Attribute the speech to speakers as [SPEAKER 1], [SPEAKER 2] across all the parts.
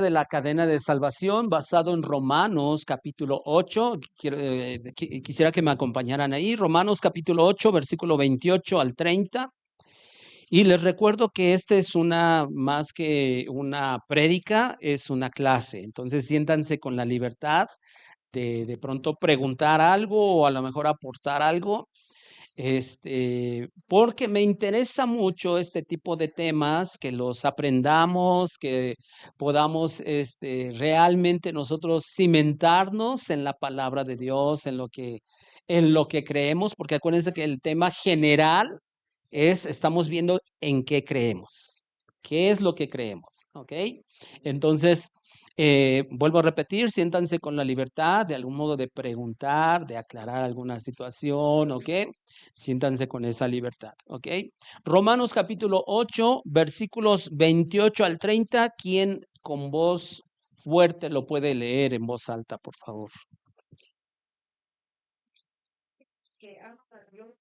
[SPEAKER 1] de la cadena de salvación basado en Romanos capítulo 8. Quisiera que me acompañaran ahí. Romanos capítulo 8, versículo 28 al 30. Y les recuerdo que este es más que una prédica, es una clase. Entonces siéntanse con la libertad de pronto preguntar algo o a lo mejor aportar algo. Porque me interesa mucho este tipo de temas, que los aprendamos, que podamos realmente nosotros cimentarnos en la palabra de Dios, en lo que creemos, porque acuérdense que el tema general estamos viendo en qué creemos, qué es lo que creemos, ¿ok? Entonces, vuelvo a repetir, siéntanse con la libertad de algún modo de preguntar, de aclarar alguna situación, ¿ok? Siéntanse con esa libertad, ¿ok? Romanos capítulo 8, versículos 28 al 30. ¿Quién con voz fuerte lo puede leer en voz alta, por favor?
[SPEAKER 2] Que aman a Dios,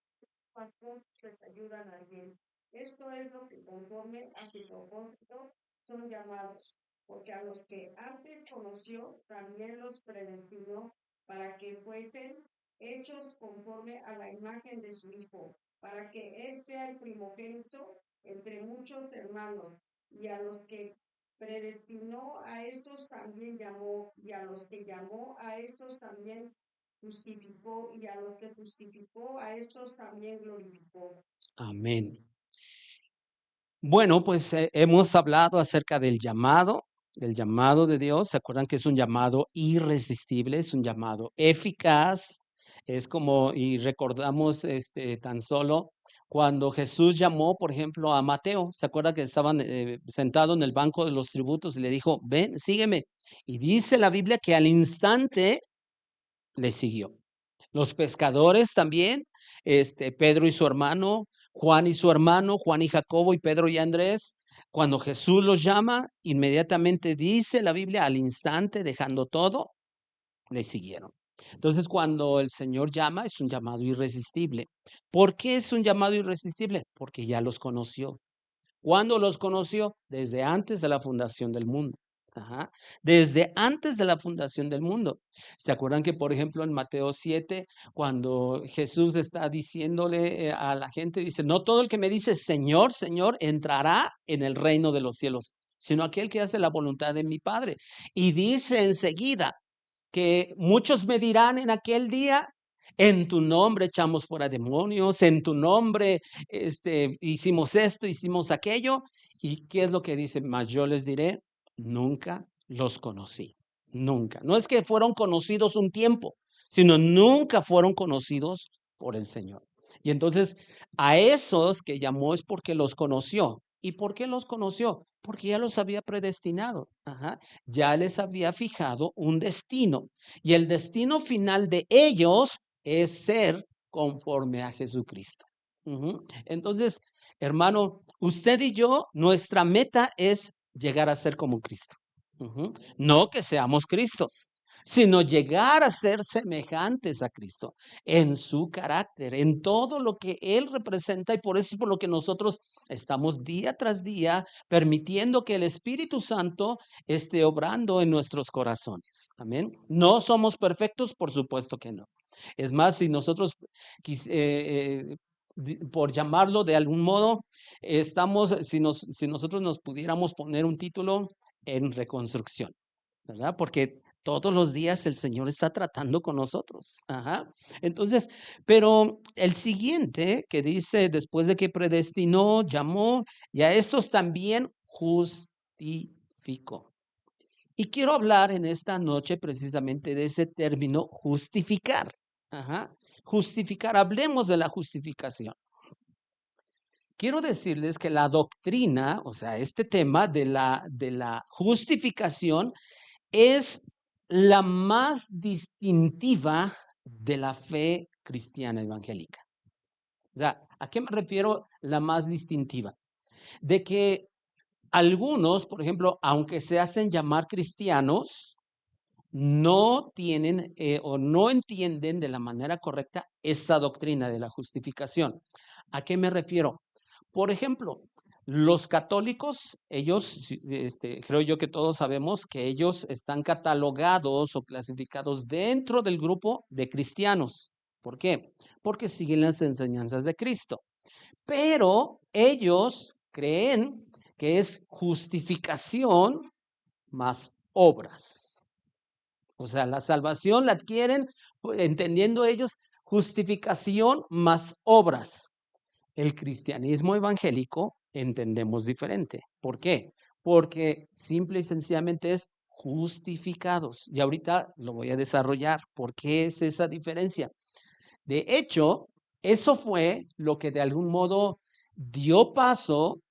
[SPEAKER 2] cuantos les ayudan al bien. Esto es lo que conforme a su propósito son llamados, porque a los que antes conoció también los predestinó para que fuesen hechos conforme a la imagen de su Hijo, para que Él sea el primogénito entre muchos hermanos. Y a los que predestinó, a estos también llamó, y a los que llamó, a estos también justificó, y a los que justificó, a estos también glorificó.
[SPEAKER 1] Amén. Bueno, pues hemos hablado acerca del llamado de Dios. ¿Se acuerdan que es un llamado irresistible, es un llamado eficaz? Es como, y recordamos tan solo cuando Jesús llamó, por ejemplo, a Mateo. ¿Se acuerdan que estaban sentados en el banco de los tributos y le dijo, ven, sígueme? Y dice la Biblia que al instante le siguió. Los pescadores también, Pedro y su hermano, Juan y su hermano, Juan y Jacobo y Pedro y Andrés, cuando Jesús los llama, inmediatamente dice la Biblia, al instante, dejando todo, le siguieron. Entonces, cuando el Señor llama, es un llamado irresistible. ¿Por qué es un llamado irresistible? Porque ya los conoció. ¿Cuándo los conoció? Desde antes de la fundación del mundo. Ajá. Desde antes de la fundación del mundo. ¿Se acuerdan que, por ejemplo, en Mateo 7, cuando Jesús está diciéndole a la gente, dice, no todo el que me dice Señor, Señor, entrará en el reino de los cielos, sino aquel que hace la voluntad de mi Padre? Y dice enseguida que muchos me dirán en aquel día, en tu nombre echamos fuera demonios, en tu nombre hicimos esto, hicimos aquello. ¿Y qué es lo que dice? Mas yo les diré, nunca los conocí, nunca. No es que fueron conocidos un tiempo, sino nunca fueron conocidos por el Señor. Y entonces a esos que llamó es porque los conoció. ¿Y por qué los conoció? Porque ya los había predestinado. Ajá. Ya les había fijado un destino. Y el destino final de ellos es ser conforme a Jesucristo. Entonces, hermano, usted y yo, nuestra meta es llegar a ser como Cristo. No que seamos Cristos, sino llegar a ser semejantes a Cristo en su carácter, en todo lo que Él representa, y por eso es por lo que nosotros estamos día tras día permitiendo que el Espíritu Santo esté obrando en nuestros corazones. Amén. No somos perfectos, por supuesto que no. Es más, si nosotros por llamarlo de algún modo, si nosotros nos pudiéramos poner un título en reconstrucción, ¿verdad? Porque todos los días el Señor está tratando con nosotros. Ajá. Entonces, pero el siguiente que dice, después de que predestinó, llamó, y a estos también justificó. Y quiero hablar en esta noche precisamente de ese término justificar. Ajá. Justificar, hablemos de la justificación. Quiero decirles que la doctrina, o sea, este tema de la justificación es la más distintiva de la fe cristiana evangélica. O sea, ¿a qué me refiero la más distintiva? De que algunos, por ejemplo, aunque se hacen llamar cristianos, no tienen o no entienden de la manera correcta esta doctrina de la justificación. ¿A qué me refiero? Por ejemplo, Los católicos, ellos, creo yo que todos sabemos que ellos están catalogados o clasificados dentro del grupo de cristianos. ¿Por qué? Porque siguen las enseñanzas de Cristo. Pero ellos creen que es justificación más obras. O sea, la salvación la adquieren, entendiendo ellos, justificación más obras. El cristianismo evangélico entendemos diferente. ¿Por qué? Porque simple y sencillamente es justificados. Y ahorita lo voy a desarrollar. ¿Por qué es esa diferencia? De hecho, eso fue lo que de algún modo dio paso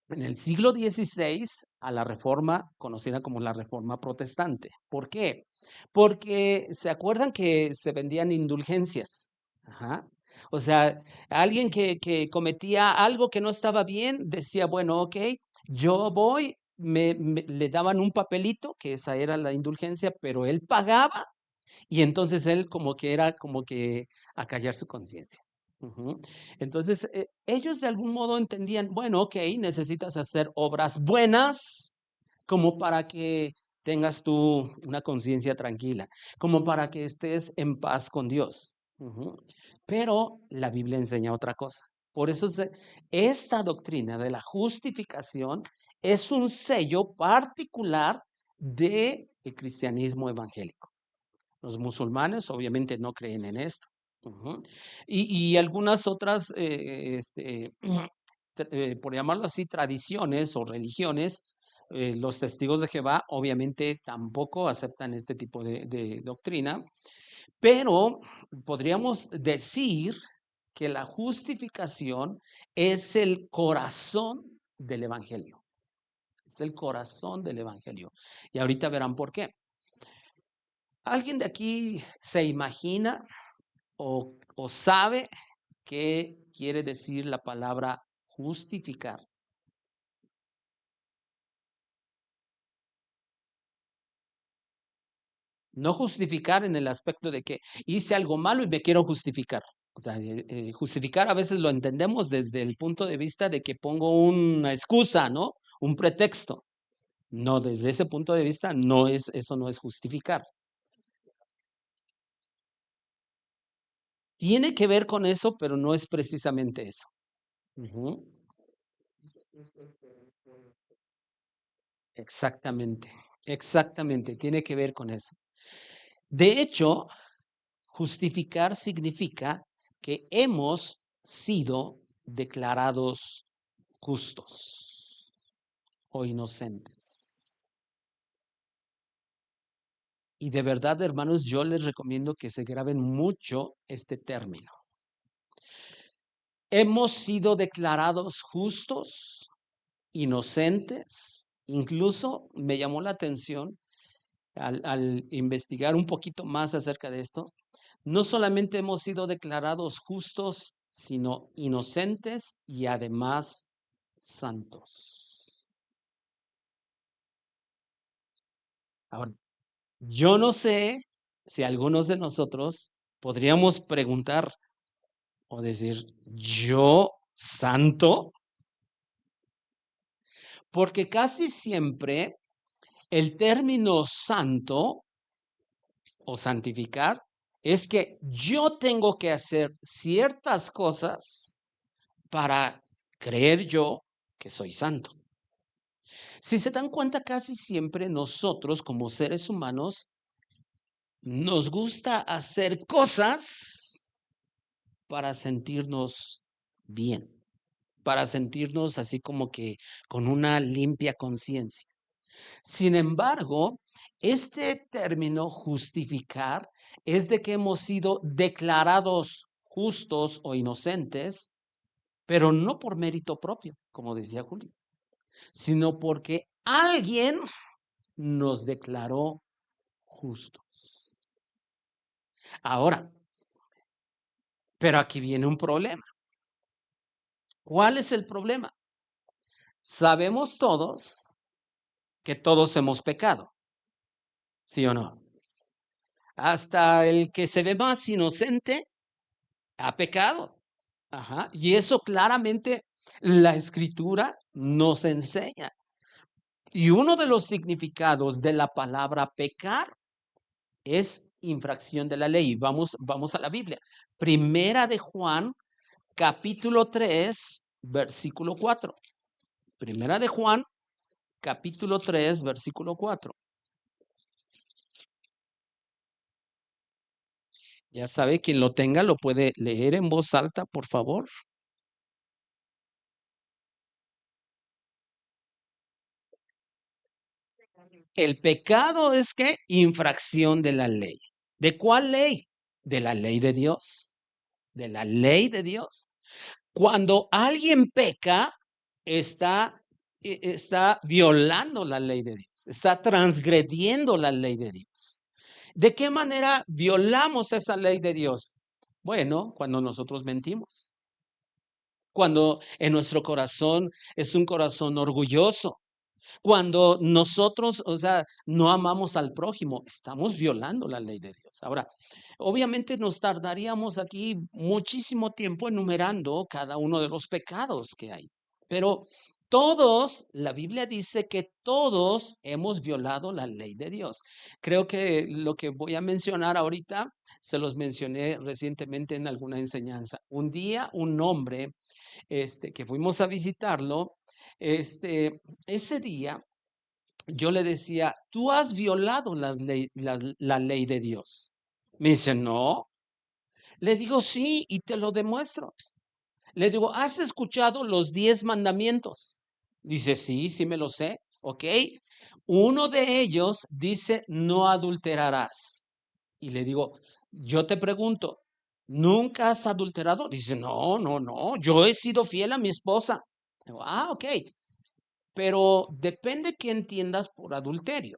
[SPEAKER 1] en el siglo XVI a la reforma conocida como la reforma protestante. ¿Por qué? Porque se acuerdan que se vendían indulgencias. Ajá. O sea, alguien que cometía algo que no estaba bien, decía, bueno, ok, yo voy, le daban un papelito, que esa era la indulgencia, pero él pagaba y entonces él como que era como que acallar su conciencia. Ujú. Entonces, ellos de algún modo entendían, bueno, ok, necesitas hacer obras buenas como para que tengas tú una conciencia tranquila, como para que estés en paz con Dios. Ujú. Pero la Biblia enseña otra cosa. Por eso esta doctrina de la justificación es un sello particular del cristianismo evangélico. Los musulmanes obviamente no creen en esto. Ujú. Y algunas otras, por llamarlo así, tradiciones o religiones, los testigos de Jehová obviamente tampoco aceptan este tipo de doctrina, pero podríamos decir que la justificación es el corazón del evangelio. Es el corazón del evangelio. Y ahorita verán por qué. ¿Alguien de aquí se imagina o sabe qué quiere decir la palabra justificar? No justificar en el aspecto de que hice algo malo y me quiero justificar. O sea, justificar a veces lo entendemos desde el punto de vista de que pongo una excusa, ¿no? Un pretexto. No, desde ese punto de vista no es, eso no es justificar. Tiene que ver con eso, pero no es precisamente eso. Ujú. Exactamente, exactamente, tiene que ver con eso. De hecho, justificar significa que hemos sido declarados justos o inocentes. Y de verdad, hermanos, yo les recomiendo que se graben mucho este término. Hemos sido declarados justos, inocentes. Incluso me llamó la atención al investigar un poquito más acerca de esto. No solamente hemos sido declarados justos, sino inocentes y además santos. Ahora, yo no sé si algunos de nosotros podríamos preguntar o decir, ¿yo santo? Porque casi siempre el término santo o santificar es que yo tengo que hacer ciertas cosas para creer yo que soy santo. Si se dan cuenta, casi siempre nosotros como seres humanos nos gusta hacer cosas para sentirnos bien, para sentirnos así como que con una limpia conciencia. Sin embargo, este término justificar es de que hemos sido declarados justos o inocentes, pero no por mérito propio, como decía Julio, sino porque alguien nos declaró justos. Ahora, pero aquí viene un problema. ¿Cuál es el problema? Sabemos todos que todos hemos pecado, ¿sí o no? Hasta el que se ve más inocente ha pecado. Ajá. Y eso claramente La Escritura nos enseña. Y uno de los significados de la palabra pecar es infracción de la ley. Vamos a la Biblia. Primera de Juan, capítulo 3, versículo 4. Primera de Juan, capítulo 3, versículo 4. Ya sabe, quien lo tenga lo puede leer en voz alta, por favor. El pecado es que infracción de la ley. ¿De cuál ley? De la ley de Dios. De la ley de Dios. Cuando alguien peca, está violando la ley de Dios, está transgrediendo la ley de Dios. ¿De qué manera violamos esa ley de Dios? Bueno, cuando nosotros mentimos, cuando en nuestro corazón es un corazón orgulloso, cuando nosotros, o sea, no amamos al prójimo, estamos violando la ley de Dios. Ahora, obviamente nos tardaríamos aquí muchísimo tiempo enumerando cada uno de los pecados que hay, pero todos, la Biblia dice que todos hemos violado la ley de Dios. Creo que lo que voy a mencionar ahorita, se los mencioné recientemente en alguna enseñanza. Un día, un hombre, que fuimos a visitarlo, ese día yo le decía, tú has violado la ley de Dios. Me dice, no. Le digo, sí, y te lo demuestro. Le digo, ¿has escuchado los 10 mandamientos? Dice, sí, sí me lo sé. Ok. Uno de ellos dice, no adulterarás. Y le digo, yo te pregunto, ¿nunca has adulterado? Dice, no, no, no, yo he sido fiel a mi esposa. Digo, ok. Pero depende qué entiendas por adulterio.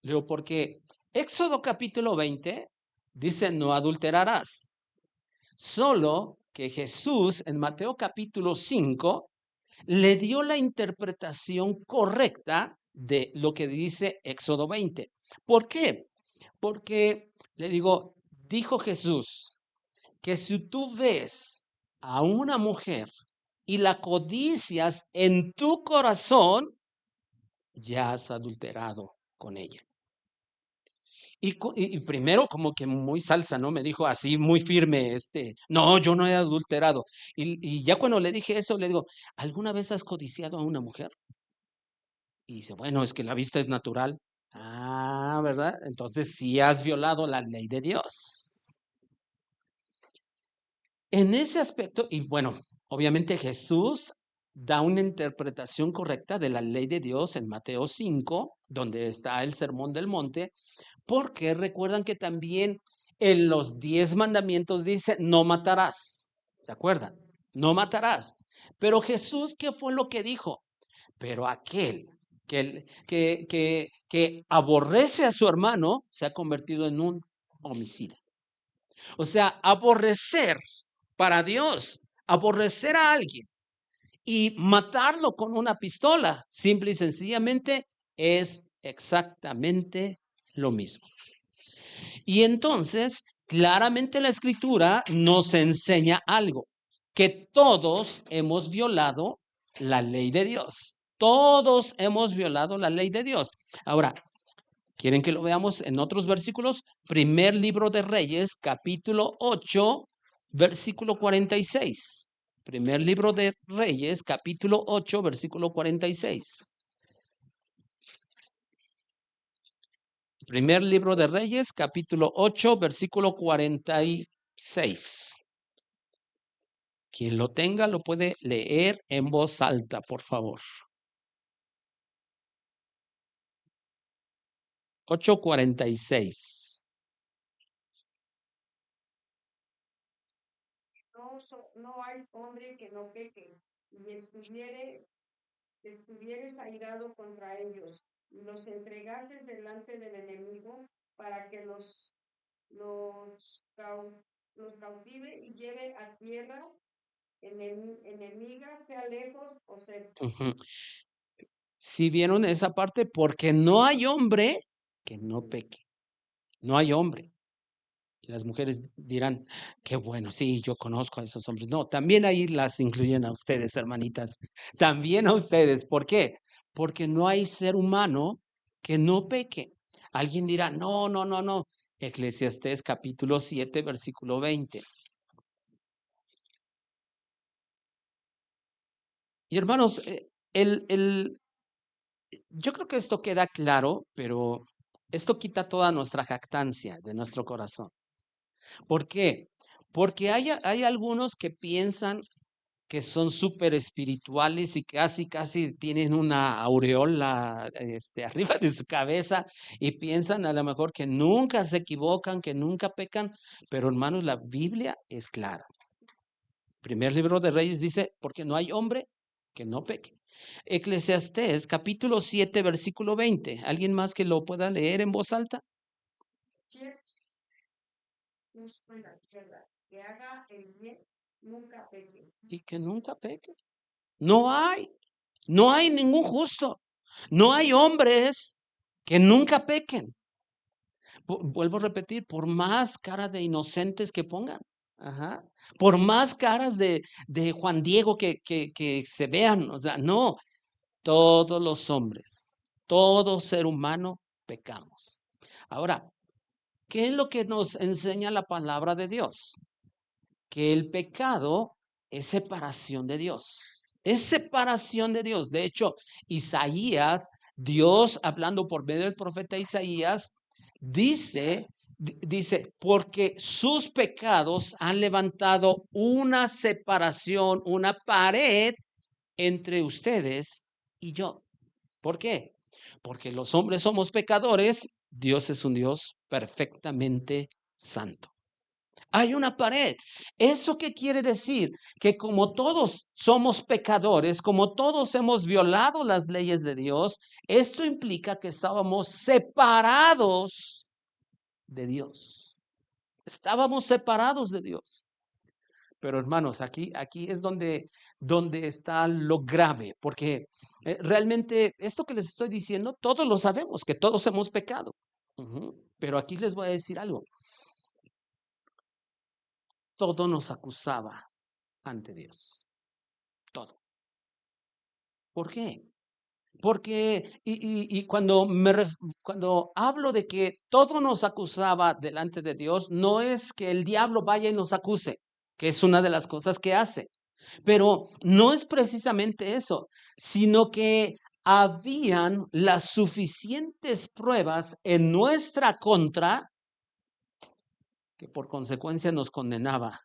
[SPEAKER 1] Le digo, porque Éxodo capítulo 20 dice, no adulterarás. Solo que Jesús en Mateo capítulo 5 le dio la interpretación correcta de lo que dice Éxodo 20. ¿Por qué? Porque le digo, dijo Jesús que si tú ves a una mujer y la codicias en tu corazón, ya has adulterado con ella. Y primero como que muy salsa, ¿no? Me dijo así muy firme, no, yo no he adulterado. Y ya cuando le dije eso, le digo, ¿alguna vez has codiciado a una mujer? Y dice, bueno, es que la vista es natural. Ah, ¿verdad? Entonces sí has violado la ley de Dios. En ese aspecto, y bueno, obviamente Jesús da una interpretación correcta de la ley de Dios en Mateo 5, donde está el Sermón del Monte, porque recuerdan que también en los 10 mandamientos dice, no matarás. ¿Se acuerdan? No matarás. Pero Jesús, ¿qué fue lo que dijo? Pero aquel que aborrece a su hermano se ha convertido en un homicida. O sea, aborrecer para Dios, aborrecer a alguien y matarlo con una pistola, simple y sencillamente, es exactamente lo mismo. Y entonces, claramente la escritura nos enseña algo, que todos hemos violado la ley de Dios. Todos hemos violado la ley de Dios. Ahora, ¿quieren que lo veamos en otros versículos? Primer libro de Reyes, capítulo 8, versículo 46. Primer libro de Reyes, capítulo 8, versículo 46. Primer libro de Reyes, capítulo 8, versículo 46. Quien lo tenga lo puede leer en voz alta, por favor. 8:46.
[SPEAKER 2] No hay hombre que no peque, y estuvieres airado contra ellos, y los entregases delante del enemigo para que los, los cautive y lleve a tierra enemiga, sea lejos o cerca.
[SPEAKER 1] Si vieron esa parte, porque no hay hombre que no peque. No hay hombre. Y las mujeres dirán, qué bueno, sí, yo conozco a esos hombres. No, también ahí las incluyen a ustedes, hermanitas. También a ustedes. ¿Por qué? Porque no hay ser humano que no peque. Alguien dirá, no, no, no, no. Eclesiastés capítulo 7, versículo 20. Y hermanos, yo creo que esto queda claro, pero esto quita toda nuestra jactancia de nuestro corazón. ¿Por qué? Porque hay algunos que piensan que son súper espirituales y casi, casi tienen una aureola arriba de su cabeza y piensan a lo mejor que nunca se equivocan, que nunca pecan, pero hermanos, la Biblia es clara. Primer libro de Reyes dice, porque no hay hombre que no peque. Eclesiastés capítulo 7, versículo 20. ¿Alguien más que lo pueda leer en voz alta?
[SPEAKER 2] Que haga el bien, nunca peque.
[SPEAKER 1] Y que nunca peque. No hay ningún justo. No hay hombres que nunca pequen. Vuelvo a repetir, por más cara de inocentes que pongan. Ajá. Por más caras de Juan Diego que se vean. O sea, no. Todos los hombres, todo ser humano pecamos. Ahora, ¿qué es lo que nos enseña la palabra de Dios? Que el pecado es separación de Dios. Es separación de Dios. De hecho, Isaías, Dios hablando por medio del profeta Isaías, dice, porque sus pecados han levantado una separación, una pared entre ustedes y yo. ¿Por qué? Porque los hombres somos pecadores, Dios es un Dios perfectamente santo. Hay una pared. ¿Eso qué quiere decir? Que como todos somos pecadores, como todos hemos violado las leyes de Dios, esto implica que estábamos separados de Dios. Estábamos separados de Dios. Pero hermanos, aquí es donde está lo grave, porque realmente esto que les estoy diciendo, todos lo sabemos, que todos hemos pecado. Pero aquí les voy a decir algo. Todo nos acusaba ante Dios. Todo. ¿Por qué? Porque, y cuando hablo de que todo nos acusaba delante de Dios, no es que el diablo vaya y nos acuse, que es una de las cosas que hace. Pero no es precisamente eso, sino que habían las suficientes pruebas en nuestra contra que por consecuencia nos condenaba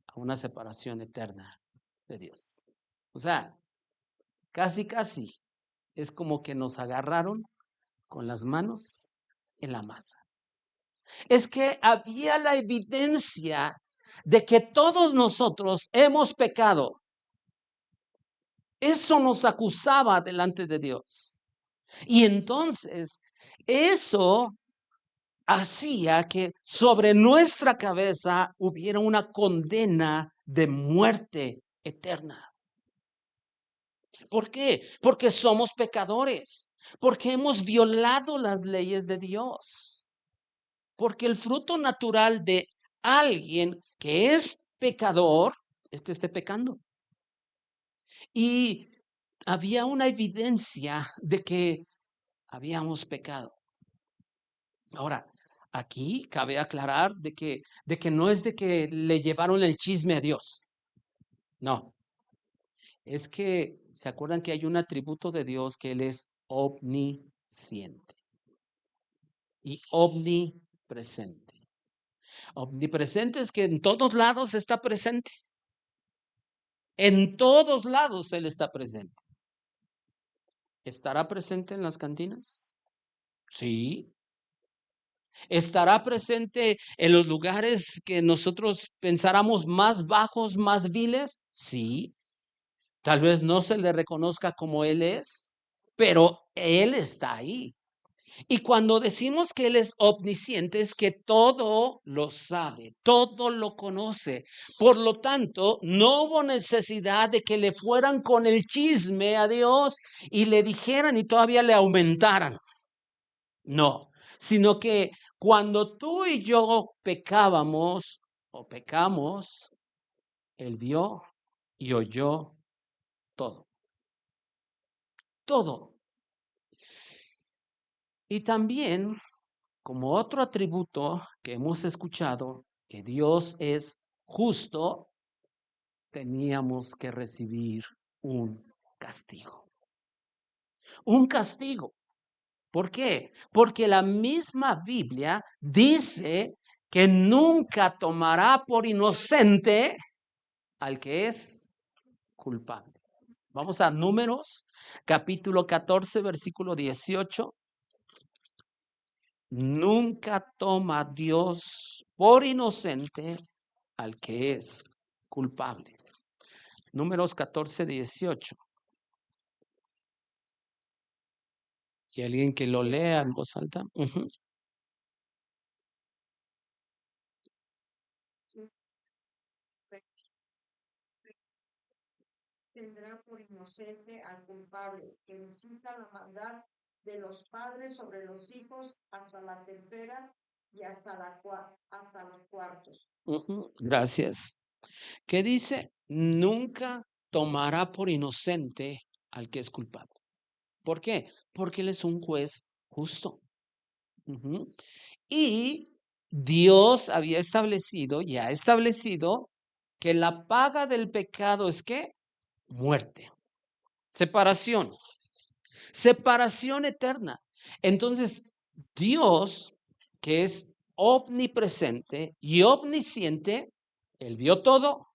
[SPEAKER 1] a una separación eterna de Dios. O sea, casi es como que nos agarraron con las manos en la masa. Es que había la evidencia de que todos nosotros hemos pecado. Eso nos acusaba delante de Dios. Y entonces, eso hacía que sobre nuestra cabeza hubiera una condena de muerte eterna. ¿Por qué? Porque somos pecadores, porque hemos violado las leyes de Dios, porque el fruto natural de alguien que es pecador es que esté pecando. Y había una evidencia de que habíamos pecado. Ahora, aquí cabe aclarar de que no es de que le llevaron el chisme a Dios. No, es que se acuerdan que hay un atributo de Dios que Él es omnisciente y omnipresente. Omnipresente es que en todos lados está presente. En todos lados Él está presente. ¿Estará presente en las cantinas? Sí. ¿Estará presente en los lugares que nosotros pensáramos más bajos, más viles? Sí. Tal vez no se le reconozca como Él es, pero Él está ahí. Y cuando decimos que Él es omnisciente, es que todo lo sabe, todo lo conoce. Por lo tanto, no hubo necesidad de que le fueran con el chisme a Dios y le dijeran y todavía le aumentaran. No, sino que Cuando tú y yo pecábamos o pecamos, Él vio y oyó todo. Todo. Y también, como otro atributo que hemos escuchado, que Dios es justo, teníamos que recibir un castigo. Un castigo. ¿Por qué? Porque la misma Biblia dice que nunca tomará por inocente al que es culpable. Vamos a Números, capítulo 14, versículo 18. Nunca toma Dios por inocente al que es culpable. Números 14, 18. Y alguien que lo lea en voz alta.
[SPEAKER 2] Tendrá por inocente al culpable, que incita la maldad de los padres sobre los hijos hasta la tercera y hasta los cuartos.
[SPEAKER 1] Gracias. ¿Qué dice? Nunca tomará por inocente al que es culpable. ¿Por qué? Porque Él es un juez justo. Y Dios había establecido, y ha establecido, que la paga del pecado es ¿qué? Muerte. Separación. Separación eterna. Entonces, Dios, que es omnipresente y omnisciente, Él vio todo,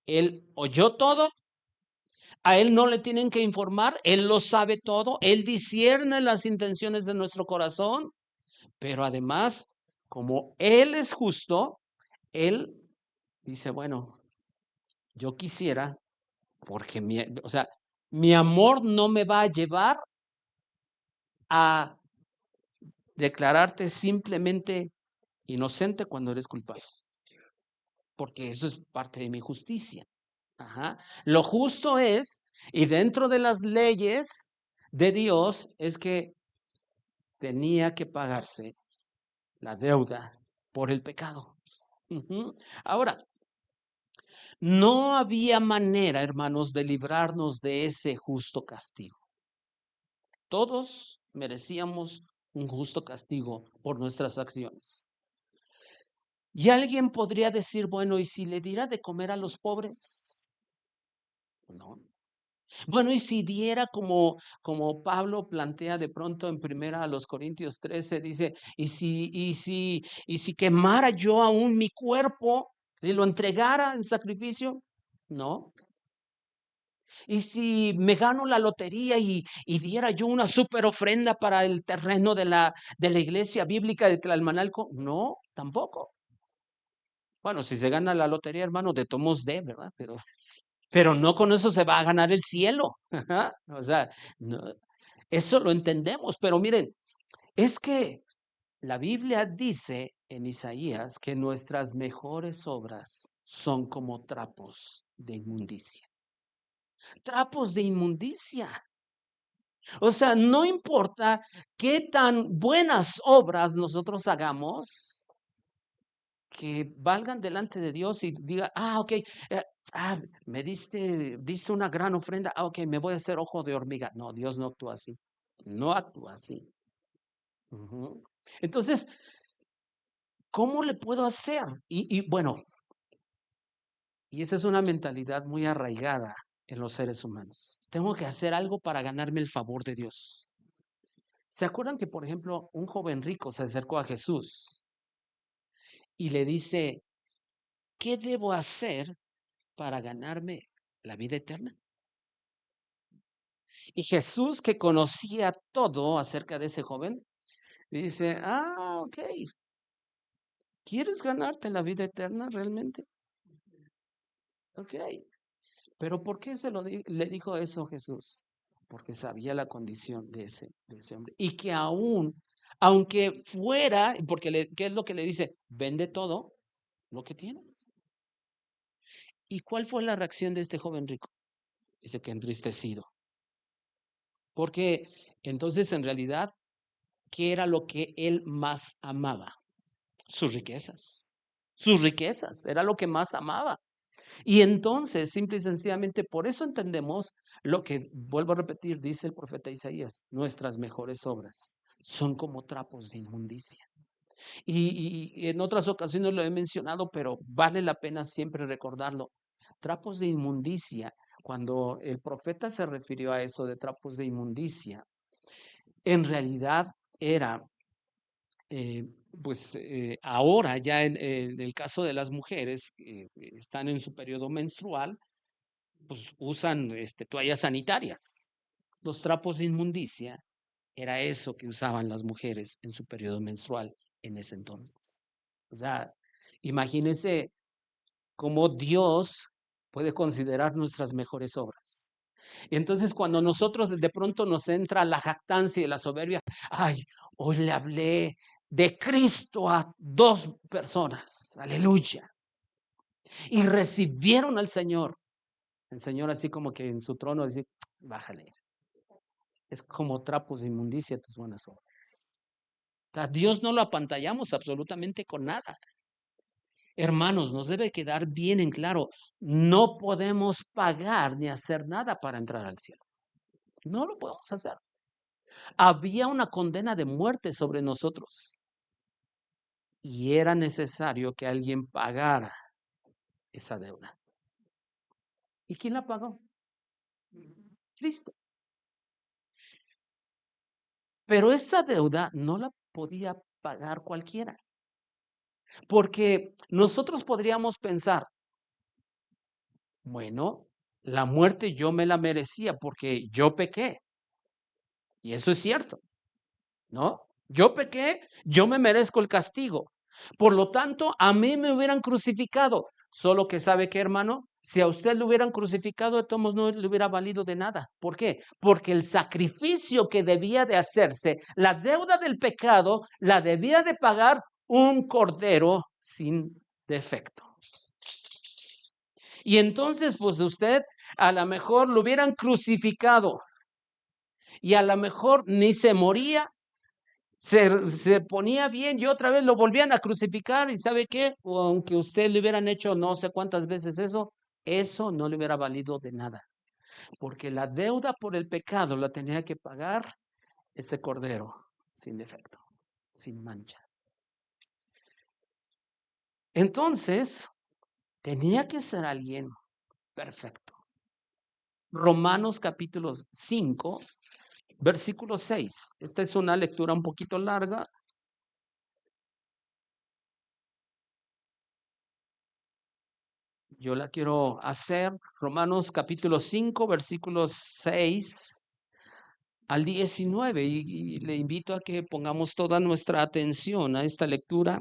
[SPEAKER 1] Él oyó todo, a Él no le tienen que informar, Él lo sabe todo, Él discierne las intenciones de nuestro corazón, pero además, como Él es justo, Él dice, bueno, yo quisiera, porque mi amor no me va a llevar a declararte simplemente inocente cuando eres culpable, porque eso es parte de mi justicia. Ajá. Lo justo es, y dentro de las leyes de Dios, es que tenía que pagarse la deuda por el pecado. Ahora, no había manera, hermanos, de librarnos de ese justo castigo. Todos merecíamos un justo castigo por nuestras acciones. Y alguien podría decir, bueno, ¿y si le diera de comer a los pobres? No. Bueno, y si diera como Pablo plantea de pronto en primera a los Corintios 13, dice, y si quemara yo aún mi cuerpo y lo entregara en sacrificio, no. Y si me gano la lotería y diera yo una super ofrenda para el terreno de la iglesia bíblica de Tlalmanalco, no, tampoco. Bueno, si se gana la lotería, hermano, de tomos de, ¿verdad? Pero no con eso se va a ganar el cielo. O sea, no, eso lo entendemos, pero miren, es que la Biblia dice en Isaías que nuestras mejores obras son como trapos de inmundicia. Trapos de inmundicia. O sea, no importa qué tan buenas obras nosotros hagamos, que valgan delante de Dios y diga, ok, me diste una gran ofrenda, ok, me voy a hacer ojo de hormiga. No, Dios no actúa así. No actúa así. Entonces, ¿cómo le puedo hacer? Y bueno, y esa es una mentalidad muy arraigada en los seres humanos. Tengo que hacer algo para ganarme el favor de Dios. ¿Se acuerdan que, por ejemplo, un joven rico se acercó a Jesús y le dice, ¿qué debo hacer para ganarme la vida eterna? Y Jesús, que conocía todo acerca de ese joven, dice, ok, ¿quieres ganarte la vida eterna realmente? Ok, pero ¿por qué le dijo eso Jesús? Porque sabía la condición de ese hombre. Y que aunque fuera, porque ¿qué es lo que le dice? Vende todo lo que tienes. ¿Y cuál fue la reacción de este joven rico? Dice que entristecido. Porque entonces en realidad ¿qué era lo que él más amaba? Sus riquezas. Sus riquezas era lo que más amaba. Y entonces, simple y sencillamente, por eso entendemos lo que, vuelvo a repetir, dice el profeta Isaías, nuestras mejores obras son como trapos de inmundicia. Y en otras ocasiones lo he mencionado, pero vale la pena siempre recordarlo. Trapos de inmundicia, cuando el profeta se refirió a eso de trapos de inmundicia, en realidad era, eh, ahora ya en el caso de las mujeres que están en su periodo menstrual, pues usan toallas sanitarias. Los trapos de inmundicia era eso que usaban las mujeres en su periodo menstrual en ese entonces. O sea, imagínense cómo Dios puede considerar nuestras mejores obras. Entonces, cuando nosotros de pronto nos entra la jactancia y la soberbia, ay, hoy le hablé de Cristo a 2 personas, aleluya, y recibieron al Señor. El Señor así como que en su trono dice, bájale, es como trapos de inmundicia tus buenas obras. A Dios no lo apantallamos absolutamente con nada. Hermanos, nos debe quedar bien en claro, no podemos pagar ni hacer nada para entrar al cielo. No lo podemos hacer. Había una condena de muerte sobre nosotros y era necesario que alguien pagara esa deuda. ¿Y quién la pagó? Cristo. Pero esa deuda no la podía pagar cualquiera. Porque nosotros podríamos pensar, bueno, la muerte yo me la merecía porque yo pequé. Y eso es cierto, ¿no? Yo pequé, yo me merezco el castigo. Por lo tanto, a mí me hubieran crucificado. Solo que sabe qué, hermano, si a usted lo hubieran crucificado, de todos modos no le hubiera valido de nada. ¿Por qué? Porque el sacrificio que debía de hacerse, la deuda del pecado, la debía de pagar un cordero sin defecto. Y entonces, pues usted a lo mejor lo hubieran crucificado y a lo mejor ni se moría, se ponía bien y otra vez lo volvían a crucificar y ¿sabe qué? O aunque usted le hubieran hecho no sé cuántas veces eso no le hubiera valido de nada, porque la deuda por el pecado la tenía que pagar ese cordero sin defecto, sin mancha. Entonces, tenía que ser alguien perfecto. Romanos capítulo 5, versículo 6. Esta es una lectura un poquito larga. Yo la quiero hacer. Romanos capítulo 5, versículos 6 al 19. Y le invito a que pongamos toda nuestra atención a esta lectura.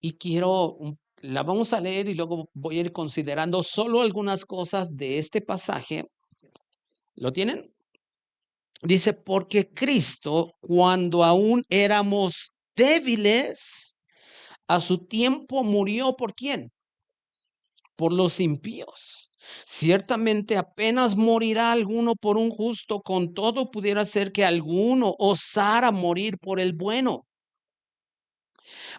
[SPEAKER 1] Y la vamos a leer y luego voy a ir considerando solo algunas cosas de este pasaje. ¿Lo tienen? Dice, porque Cristo, cuando aún éramos débiles, a su tiempo murió ¿por quién? Por los impíos. Ciertamente apenas morirá alguno por un justo, con todo pudiera ser que alguno osara morir por el bueno.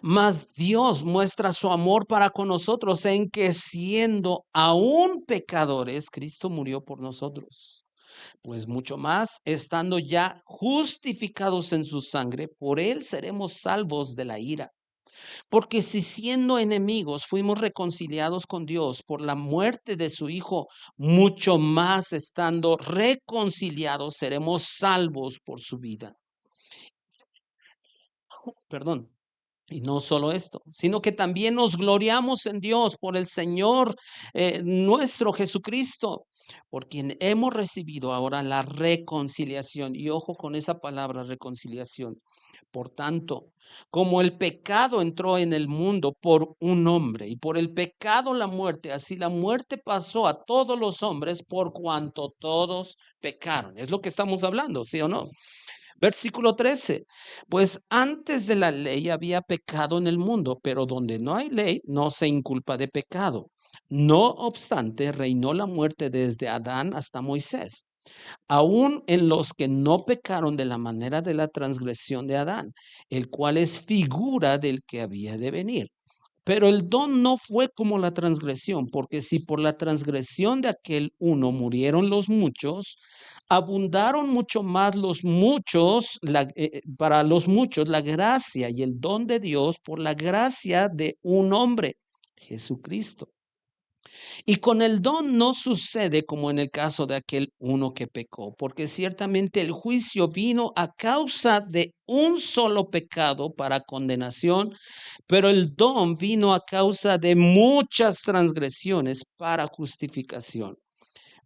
[SPEAKER 1] Mas Dios muestra su amor para con nosotros en que siendo aún pecadores, Cristo murió por nosotros. Pues mucho más, estando ya justificados en su sangre, por él seremos salvos de la ira. Porque si siendo enemigos fuimos reconciliados con Dios por la muerte de su Hijo, mucho más estando reconciliados seremos salvos por su vida. Perdón. Y no solo esto, sino que también nos gloriamos en Dios por el Señor nuestro Jesucristo, por quien hemos recibido ahora la reconciliación. Y ojo con esa palabra reconciliación. Por tanto, como el pecado entró en el mundo por un hombre y por el pecado la muerte, así la muerte pasó a todos los hombres por cuanto todos pecaron. Es lo que estamos hablando, ¿sí o no? Versículo 13, pues antes de la ley había pecado en el mundo, pero donde no hay ley no se inculpa de pecado. No obstante, reinó la muerte desde Adán hasta Moisés, aún en los que no pecaron de la manera de la transgresión de Adán, el cual es figura del que había de venir. Pero el don no fue como la transgresión, porque si por la transgresión de aquel uno murieron los muchos, abundaron mucho más los muchos, para los muchos, la gracia y el don de Dios por la gracia de un hombre, Jesucristo. Y con el don no sucede como en el caso de aquel uno que pecó, porque ciertamente el juicio vino a causa de un solo pecado para condenación, pero el don vino a causa de muchas transgresiones para justificación.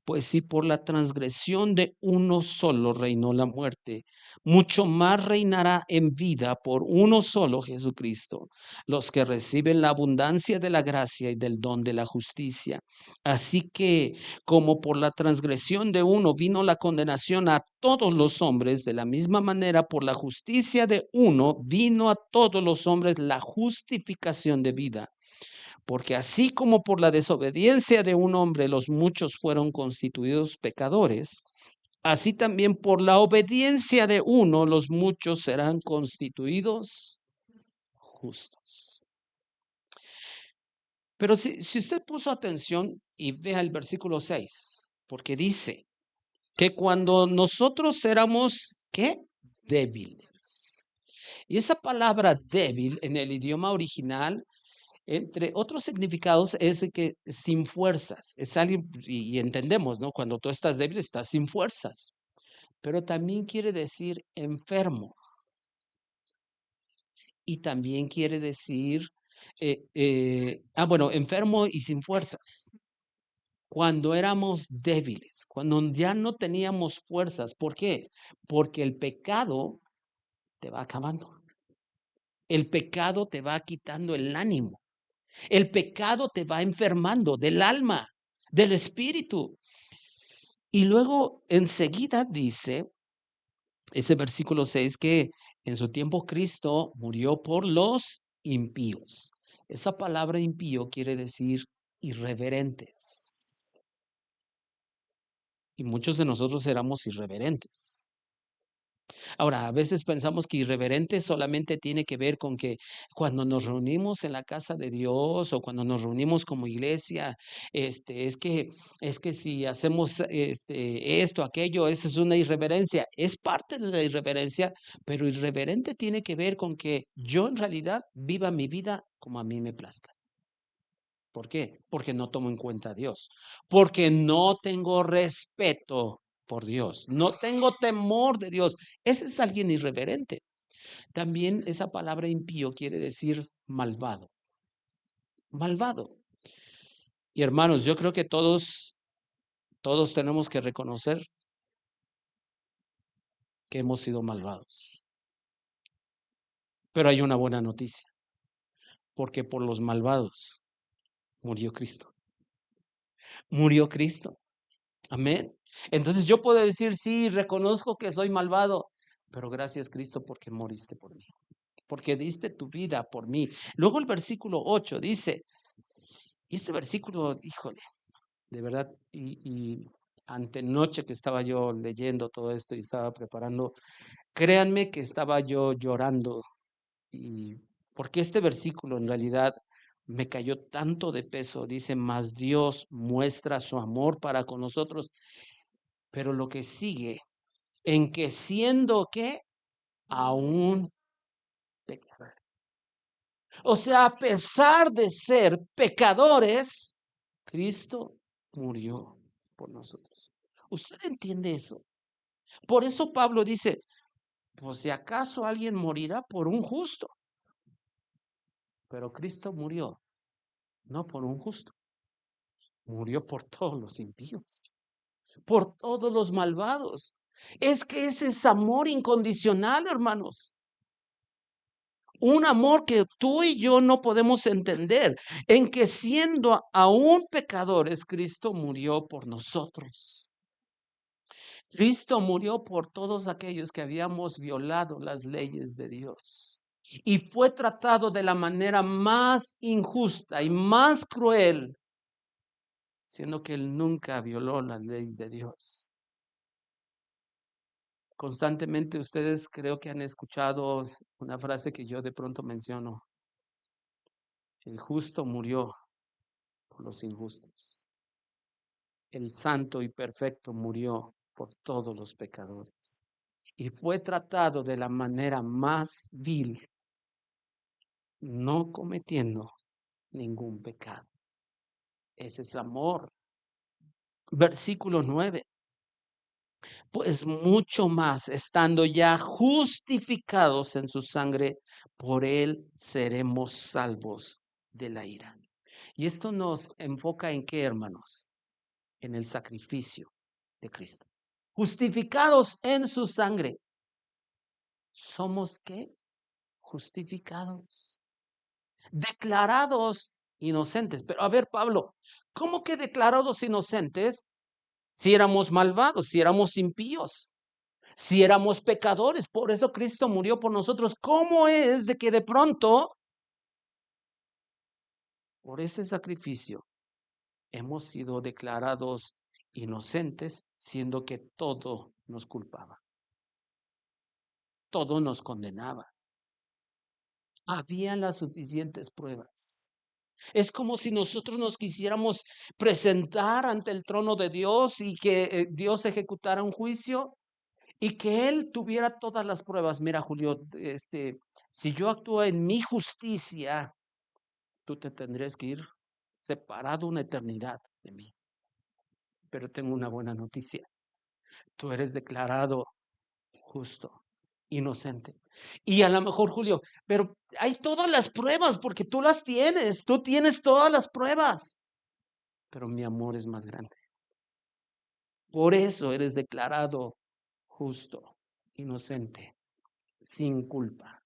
[SPEAKER 1] Pues si por la transgresión de uno solo reinó la muerte, mucho más reinará en vida por uno solo, Jesucristo, los que reciben la abundancia de la gracia y del don de la justicia. Así que, como por la transgresión de uno vino la condenación a todos los hombres, de la misma manera por la justicia de uno vino a todos los hombres la justificación de vida. Porque así como por la desobediencia de un hombre los muchos fueron constituidos pecadores, así también por la obediencia de uno los muchos serán constituidos justos. Pero si usted puso atención y vea el versículo 6, porque dice que cuando nosotros éramos, ¿qué? Débiles. Y esa palabra débil en el idioma original, entre otros significados, es de que sin fuerzas, es alguien, y entendemos, ¿no? Cuando tú estás débil, estás sin fuerzas, pero también quiere decir enfermo y también quiere decir, bueno, enfermo y sin fuerzas. Cuando éramos débiles, cuando ya no teníamos fuerzas, ¿por qué? Porque el pecado te va acabando. El pecado te va quitando el ánimo. El pecado te va enfermando del alma, del espíritu. Y luego enseguida dice ese versículo 6 que en su tiempo Cristo murió por los impíos. Esa palabra impío quiere decir irreverentes. Y muchos de nosotros éramos irreverentes. Ahora, a veces pensamos que irreverente solamente tiene que ver con que cuando nos reunimos en la casa de Dios o cuando nos reunimos como iglesia, es que si hacemos esto, aquello, esa es una irreverencia. Es parte de la irreverencia, pero irreverente tiene que ver con que yo en realidad viva mi vida como a mí me plazca. ¿Por qué? Porque no tomo en cuenta a Dios, porque no tengo respeto por Dios, no tengo temor de Dios. Ese es alguien irreverente. También esa palabra impío quiere decir malvado, malvado. Y hermanos, yo creo que todos tenemos que reconocer que hemos sido malvados. Pero hay una buena noticia, porque por los malvados murió Cristo. Murió Cristo. Amén. Entonces yo puedo decir, sí, reconozco que soy malvado, pero gracias Cristo porque moriste por mí, porque diste tu vida por mí. Luego el versículo 8 dice, y este versículo, híjole, de verdad, y antenoche que estaba yo leyendo todo esto y estaba preparando, créanme que estaba yo llorando, y porque este versículo en realidad me cayó tanto de peso. Dice, mas Dios muestra su amor para con nosotros. Pero lo que sigue, en que siendo que aún pecadores. O sea, a pesar de ser pecadores, Cristo murió por nosotros. ¿Usted entiende eso? Por eso Pablo dice, pues si acaso alguien morirá por un justo, pero Cristo murió, no por un justo, murió por todos los impíos, por todos los malvados. Es que ese es amor incondicional, hermanos. Un amor que tú y yo no podemos entender, en que siendo aún pecadores, Cristo murió por nosotros. Cristo murió por todos aquellos que habíamos violado las leyes de Dios. Y fue tratado de la manera más injusta y más cruel, siendo que Él nunca violó la ley de Dios. Constantemente ustedes creo que han escuchado una frase que yo de pronto menciono. El justo murió por los injustos. El santo y perfecto murió por todos los pecadores. Y fue tratado de la manera más vil, no cometiendo ningún pecado. Ese es amor. Versículo 9. Pues mucho más, estando ya justificados en su sangre, por él seremos salvos de la ira. Y esto nos enfoca en qué, hermanos, en el sacrificio de Cristo. Justificados en su sangre. ¿Somos qué? Justificados. Declarados inocentes. Pero a ver, Pablo, ¿cómo que declarados inocentes si éramos malvados, si éramos impíos? Si éramos pecadores, por eso Cristo murió por nosotros. ¿Cómo es de que de pronto, por ese sacrificio, hemos sido declarados inocentes, siendo que todo nos culpaba, todo nos condenaba? Habían las suficientes pruebas. Es como si nosotros nos quisiéramos presentar ante el trono de Dios y que Dios ejecutara un juicio y que Él tuviera todas las pruebas. Mira, Julio, si yo actúo en mi justicia, tú te tendrías que ir separado una eternidad de mí. Pero tengo una buena noticia. Tú eres declarado justo, inocente. Y a lo mejor, Julio, pero hay todas las pruebas porque tú tienes todas las pruebas, pero mi amor es más grande. Por eso eres declarado justo, inocente, sin culpa.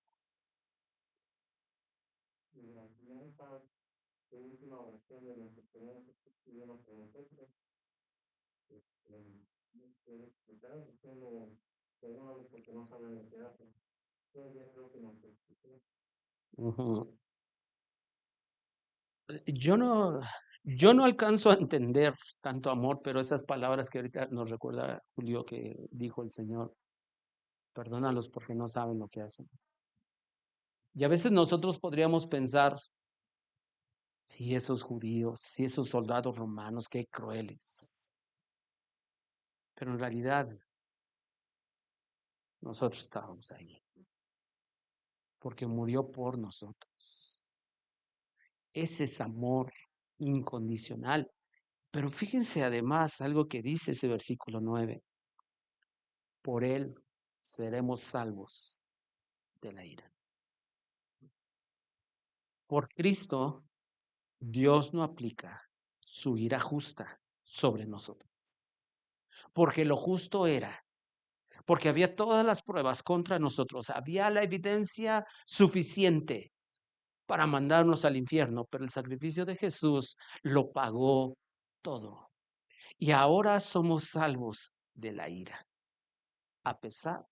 [SPEAKER 1] Ujú. Yo no, yo no alcanzo a entender tanto amor, pero esas palabras que ahorita nos recuerda Julio que dijo el Señor, perdónalos porque no saben lo que hacen. Y a veces nosotros podríamos pensar, si esos judíos, si esos soldados romanos, qué crueles. Pero en realidad nosotros estábamos ahí, porque murió por nosotros. Ese es amor incondicional. Pero fíjense además algo que dice ese versículo 9. Por él seremos salvos de la ira. Por Cristo, Dios no aplica su ira justa sobre nosotros. Porque lo justo era, porque había todas las pruebas contra nosotros, había la evidencia suficiente para mandarnos al infierno, pero el sacrificio de Jesús lo pagó todo. Y ahora somos salvos de la ira, a pesar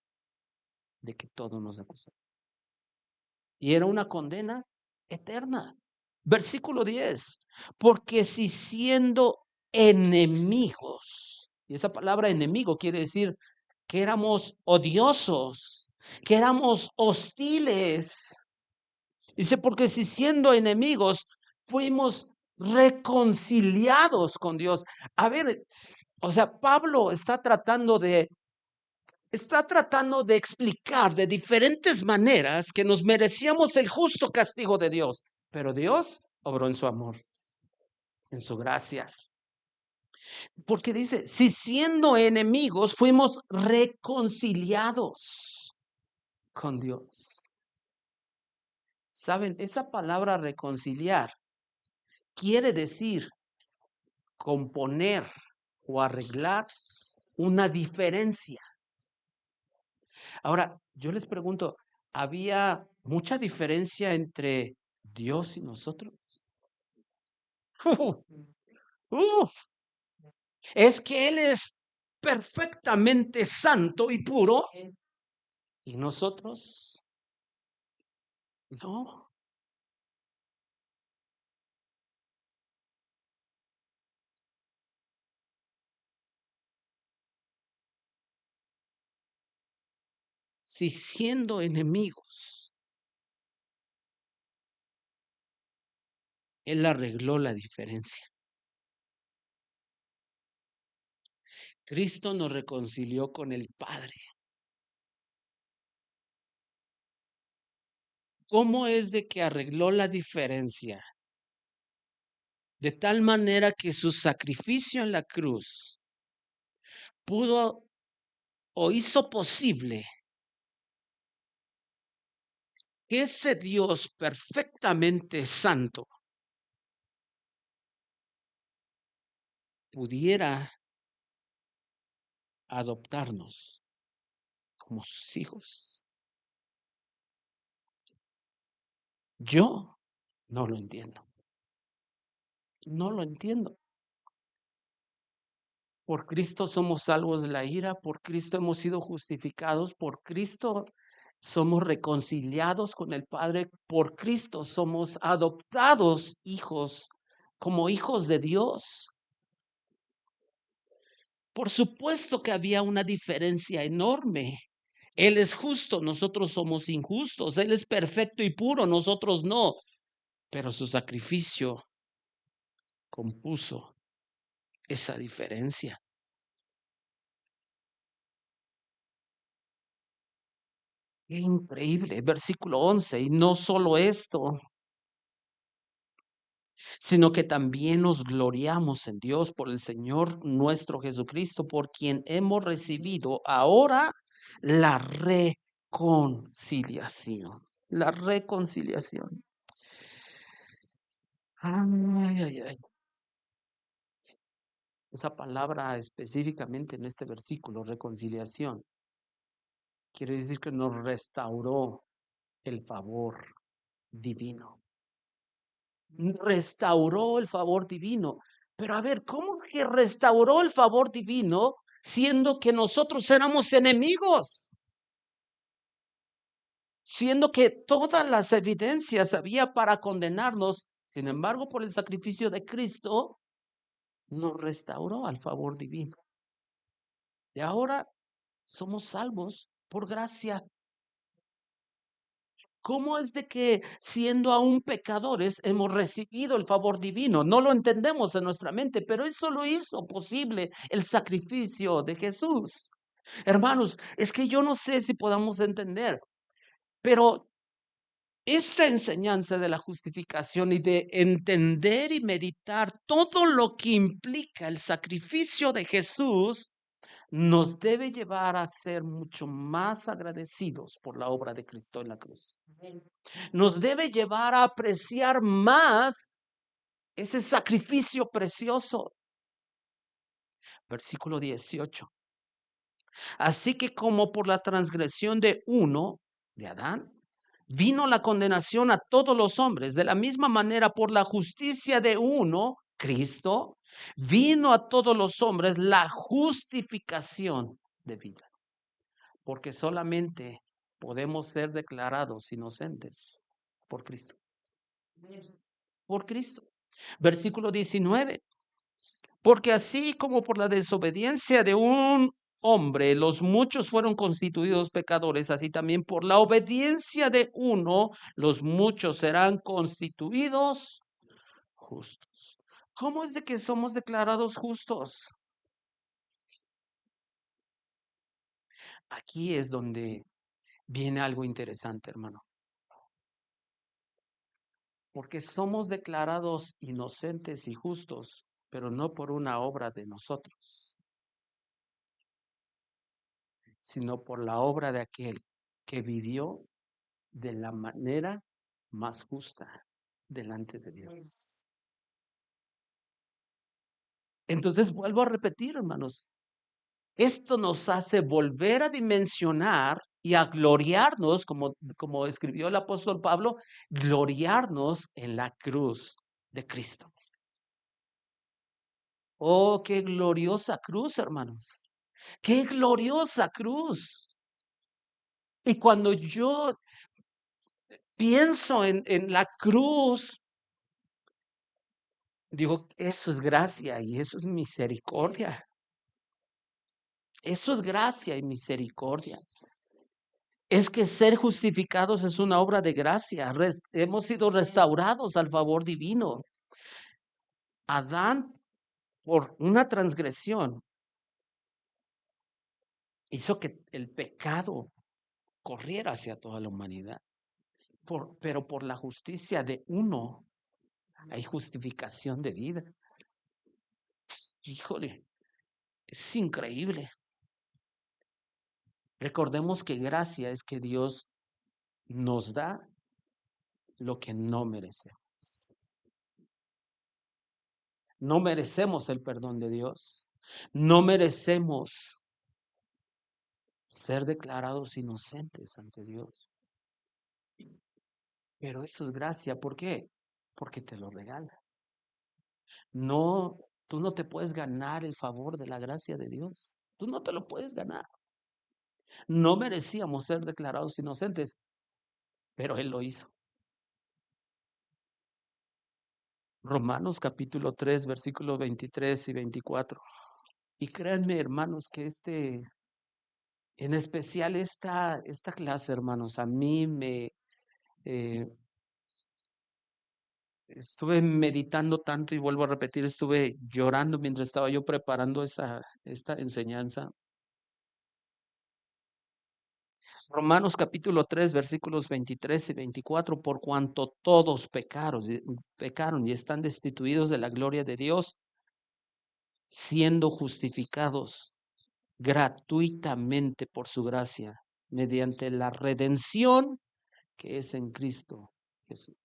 [SPEAKER 1] de que todo nos acusa. Y era una condena eterna. Versículo 10. Porque si siendo enemigos, y esa palabra enemigo quiere decir que éramos odiosos, que éramos hostiles. Dice, porque si siendo enemigos fuimos reconciliados con Dios. A ver, o sea, Pablo está tratando de explicar de diferentes maneras que nos merecíamos el justo castigo de Dios, pero Dios obró en su amor, en su gracia. Porque dice, si siendo enemigos fuimos reconciliados con Dios. ¿Saben? Esa palabra reconciliar quiere decir componer o arreglar una diferencia. Ahora, yo les pregunto, ¿había mucha diferencia entre Dios y nosotros? Uf, es que Él es perfectamente santo y puro y nosotros no. si siendo enemigos, Él arregló la diferencia. Cristo nos reconcilió con el Padre. ¿Cómo es de que arregló la diferencia? De tal manera que su sacrificio en la cruz pudo o hizo posible que ese Dios perfectamente santo pudiera adoptarnos como sus hijos. Yo no lo entiendo. No lo entiendo. Por Cristo somos salvos de la ira, por Cristo hemos sido justificados, por Cristo somos reconciliados con el Padre, por Cristo somos adoptados hijos, como hijos de Dios. Por supuesto que había una diferencia enorme. Él es justo, nosotros somos injustos. Él es perfecto y puro, nosotros no. Pero su sacrificio compuso esa diferencia. Qué increíble, versículo 11. Y no solo esto, sino que también nos gloriamos en Dios por el Señor nuestro Jesucristo, por quien hemos recibido ahora la reconciliación. La reconciliación. Ay, ay, ay. Esa palabra específicamente en este versículo, reconciliación, quiere decir que nos restauró el favor divino. Restauró el favor divino. Pero a ver, ¿cómo que restauró el favor divino siendo que nosotros éramos enemigos? Siendo que todas las evidencias había para condenarnos, sin embargo, por el sacrificio de Cristo, nos restauró al favor divino. Y ahora somos salvos por gracia. ¿Cómo es de que siendo aún pecadores hemos recibido el favor divino? No lo entendemos en nuestra mente, pero eso lo hizo posible el sacrificio de Jesús. Hermanos, es que yo no sé si podamos entender, pero esta enseñanza de la justificación y de entender y meditar todo lo que implica el sacrificio de Jesús nos debe llevar a ser mucho más agradecidos por la obra de Cristo en la cruz. Nos debe llevar a apreciar más ese sacrificio precioso. Versículo 18. Así que como por la transgresión de uno, de Adán, vino la condenación a todos los hombres, de la misma manera por la justicia de uno, Cristo, vino a todos los hombres la justificación de vida. Porque solamente podemos ser declarados inocentes por Cristo. Por Cristo. Versículo 19. Porque así como por la desobediencia de un hombre los muchos fueron constituidos pecadores, así también por la obediencia de uno los muchos serán constituidos justos. ¿Cómo es de que somos declarados justos? Aquí es donde viene algo interesante, hermano. Porque somos declarados inocentes y justos, pero no por una obra de nosotros, sino por la obra de aquel que vivió de la manera más justa delante de Dios. Entonces vuelvo a repetir, hermanos, esto nos hace volver a dimensionar y a gloriarnos, como escribió el apóstol Pablo, gloriarnos en la cruz de Cristo. Oh, qué gloriosa cruz, hermanos. Qué gloriosa cruz. Y cuando yo pienso en la cruz, digo, eso es gracia y eso es misericordia. Eso es gracia y misericordia. Es que ser justificados es una obra de gracia. Hemos sido restaurados al favor divino. Adán, por una transgresión, hizo que el pecado corriera hacia toda la humanidad. Pero por la justicia de uno hay justificación de vida. Híjole, es increíble. Recordemos que gracia es que Dios nos da lo que no merecemos. No merecemos el perdón de Dios. No merecemos ser declarados inocentes ante Dios. Pero eso es gracia. ¿Por qué? Porque te lo regala. No, tú no te puedes ganar el favor de la gracia de Dios. Tú no te lo puedes ganar. No merecíamos ser declarados inocentes, pero Él lo hizo. Romanos capítulo 3, versículos 23 y 24. Y créanme, hermanos, que en especial esta clase, hermanos, a mí eh, estuve meditando tanto y vuelvo a repetir, estuve llorando mientras estaba yo preparando esta enseñanza. Romanos capítulo 3, versículos 23 y 24, por cuanto todos pecaron y están destituidos de la gloria de Dios, siendo justificados gratuitamente por su gracia, mediante la redención que es en Cristo Jesús.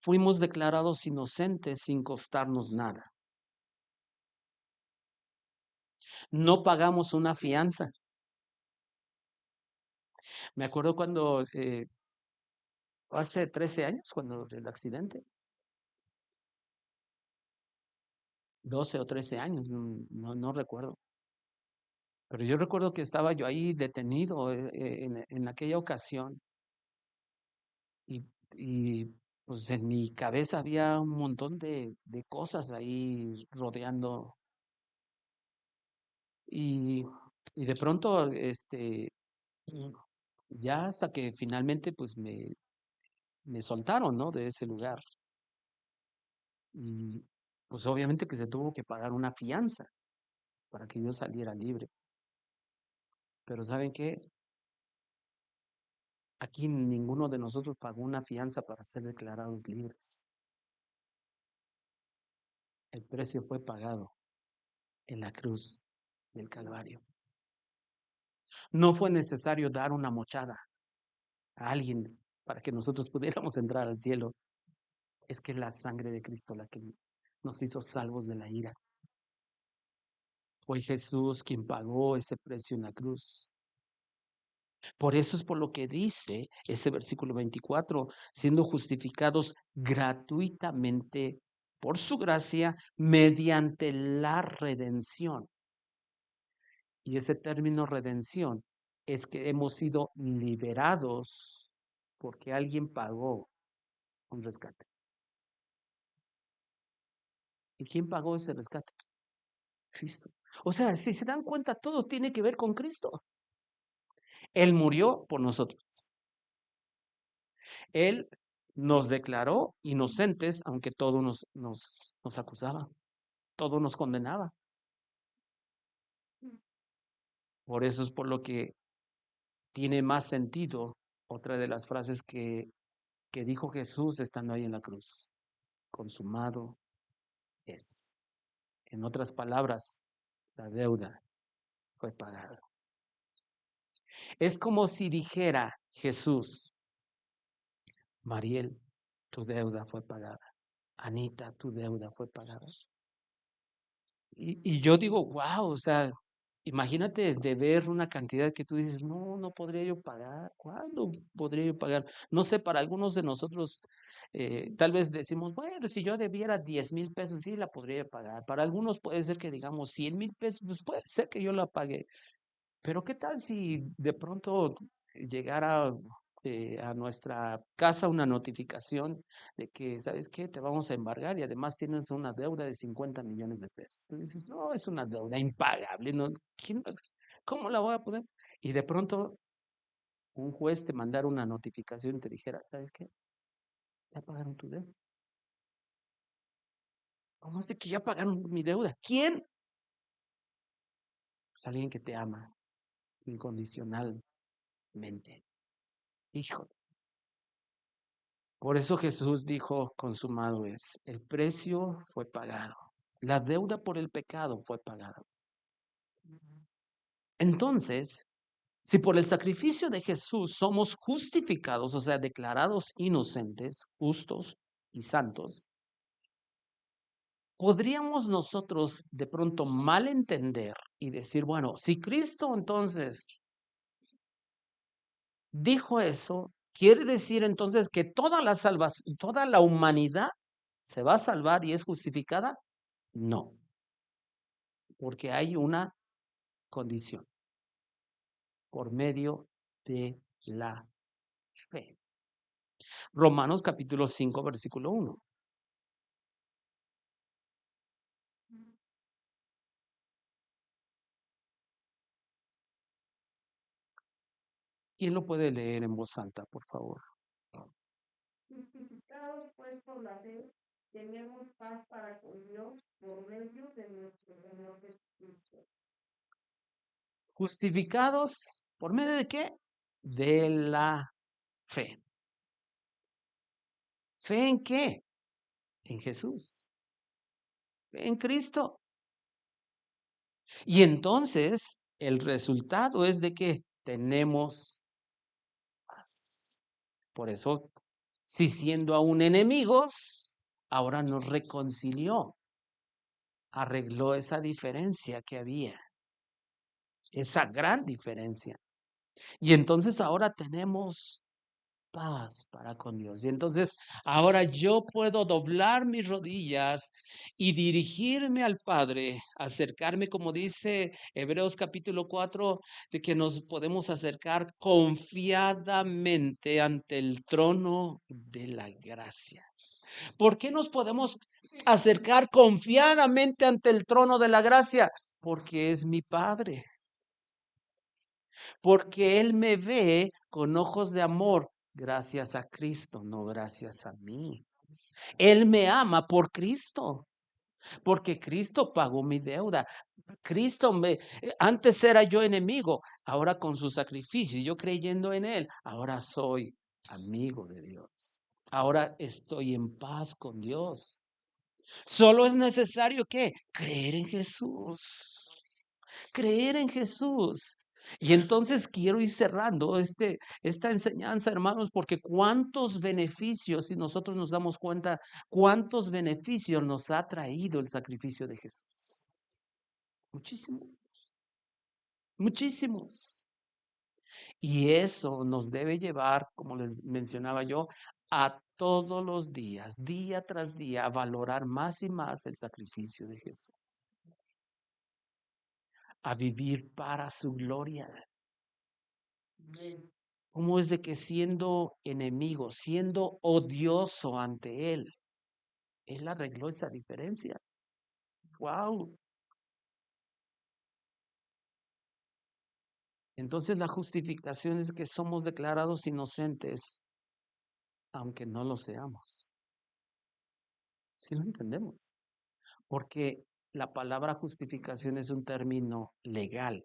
[SPEAKER 1] Fuimos declarados inocentes sin costarnos nada. No pagamos una fianza. Me acuerdo cuando hace 13 años, cuando el accidente, 12 o 13 años, no recuerdo. Pero yo recuerdo que estaba yo ahí detenido en aquella ocasión y, y pues en mi cabeza había un montón de cosas ahí rodeando y, y de pronto mm, ya hasta que finalmente pues me soltaron, ¿no? De ese lugar y pues obviamente que se tuvo que pagar una fianza para que yo saliera libre. Pero ¿saben qué? Aquí ninguno de nosotros pagó una fianza para ser declarados libres. El precio fue pagado en la cruz del Calvario. No fue necesario dar una mochada a alguien para que nosotros pudiéramos entrar al cielo. Es que la sangre de Cristo la que nos hizo salvos de la ira. Fue Jesús quien pagó ese precio en la cruz. Por eso es por lo que dice ese versículo 24, siendo justificados gratuitamente por su gracia mediante la redención. Y ese término redención es que hemos sido liberados porque alguien pagó un rescate. ¿Y quién pagó ese rescate? Cristo. O sea, si se dan cuenta, todo tiene que ver con Cristo. Él murió por nosotros. Él nos declaró inocentes, aunque todo nos acusaba, todo nos condenaba. Por eso es por lo que tiene más sentido otra de las frases que dijo Jesús estando ahí en la cruz. Consumado es. En otras palabras, la deuda fue pagada. Es como si dijera Jesús, Mariel, tu deuda fue pagada. Anita, tu deuda fue pagada. Y yo digo, wow, o sea, imagínate de ver una cantidad que tú dices, no podría yo pagar. ¿Cuándo podría yo pagar? No sé, para algunos de nosotros, tal vez decimos, bueno, si yo debiera 10,000 pesos, sí la podría pagar. Para algunos puede ser que digamos 100,000 pesos, pues puede ser que yo la pague. Pero ¿qué tal si de pronto llegara a nuestra casa una notificación de que, ¿sabes qué? Te vamos a embargar y además tienes una deuda de 50 millones de pesos. Tú dices, no, es una deuda impagable. ¿No? ¿Cómo la voy a poder? Y de pronto un juez te mandara una notificación y te dijera, ¿sabes qué? Ya pagaron tu deuda. ¿Cómo es de que ya pagaron mi deuda? ¿Quién? Pues alguien que te ama incondicionalmente. Hijo. Por eso Jesús dijo, consumado es. El precio fue pagado. La deuda por el pecado fue pagada. Entonces, si por el sacrificio de Jesús somos justificados, o sea, declarados inocentes, justos y santos, podríamos nosotros de pronto malentender y decir, bueno, si Cristo entonces dijo eso, quiere decir entonces que toda la humanidad se va a salvar y es justificada. No, porque hay una condición por medio de la fe. Romanos capítulo 5, versículo 1. ¿Quién lo puede leer en voz alta, por favor?
[SPEAKER 2] Justificados pues por la fe, tenemos paz para con Dios por medio de nuestro Señor Jesucristo.
[SPEAKER 1] Justificados, ¿por medio de qué? De la fe. ¿Fe en qué? En Jesús. Fe en Cristo. Y entonces el resultado es de que tenemos paz. Por eso, si siendo aún enemigos, ahora nos reconcilió, arregló esa diferencia que había, esa gran diferencia. Y entonces ahora tenemos paz para con Dios. Y entonces ahora yo puedo doblar mis rodillas y dirigirme al Padre, acercarme, como dice Hebreos capítulo 4, de que nos podemos acercar confiadamente ante el trono de la gracia. ¿Por qué nos podemos acercar confiadamente ante el trono de la gracia? Porque es mi Padre, porque Él me ve con ojos de amor gracias a Cristo, no gracias a mí. Él me ama por Cristo, porque Cristo pagó mi deuda. Antes era yo enemigo, ahora con su sacrificio, yo creyendo en Él, ahora soy amigo de Dios. Ahora estoy en paz con Dios. Solo es necesario que creer en Jesús. Creer en Jesús. Y entonces quiero ir cerrando esta enseñanza, hermanos, porque cuántos beneficios, si nosotros nos damos cuenta, cuántos beneficios nos ha traído el sacrificio de Jesús. Muchísimos, muchísimos. Y eso nos debe llevar, como les mencionaba yo, a todos los días, día tras día, a valorar más y más el sacrificio de Jesús, a vivir para su gloria. ¿Cómo es de que siendo enemigo, siendo odioso ante él arregló esa diferencia? ¡Wow! Entonces la justificación es que somos declarados inocentes, aunque no lo seamos. ¿Sí lo entendemos? Porque la palabra justificación es un término legal,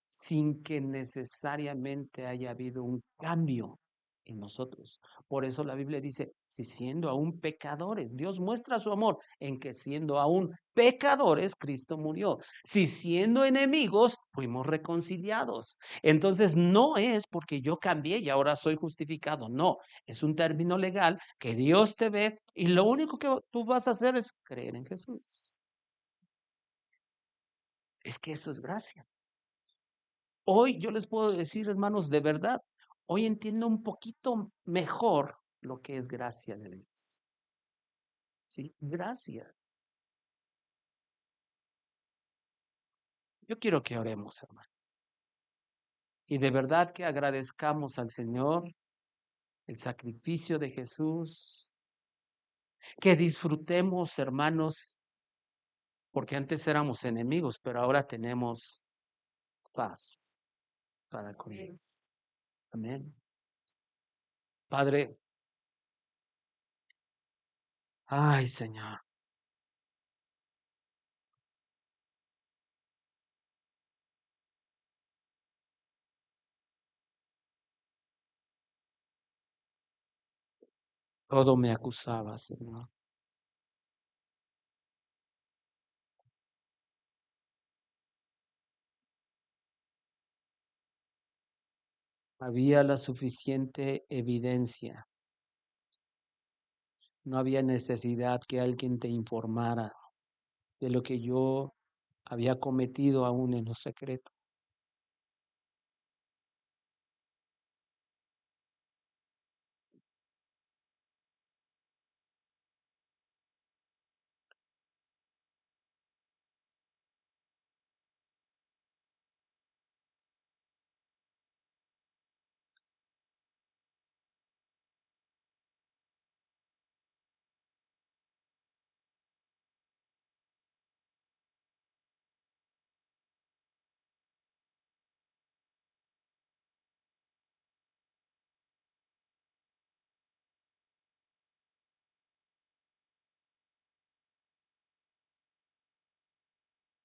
[SPEAKER 1] sin que necesariamente haya habido un cambio en nosotros. Por eso la Biblia dice, si siendo aún pecadores, Dios muestra su amor en que siendo aún pecadores, Cristo murió. Si siendo enemigos, fuimos reconciliados. Entonces no es porque yo cambié y ahora soy justificado, no, es un término legal que Dios te ve y lo único que tú vas a hacer es creer en Jesús. Es que eso es gracia. Hoy yo les puedo decir, hermanos, de verdad, hoy entiendo un poquito mejor lo que es gracia de Dios. ¿Sí? Gracia. Yo quiero que oremos, hermano. Y de verdad que agradezcamos al Señor el sacrificio de Jesús. Que disfrutemos, hermanos, porque antes éramos enemigos, pero ahora tenemos paz para con ellos. Amén. Padre, ay Señor, todo me acusaba, Señor. Había la suficiente evidencia. No había necesidad que alguien te informara de lo que yo había cometido aún en lo secreto.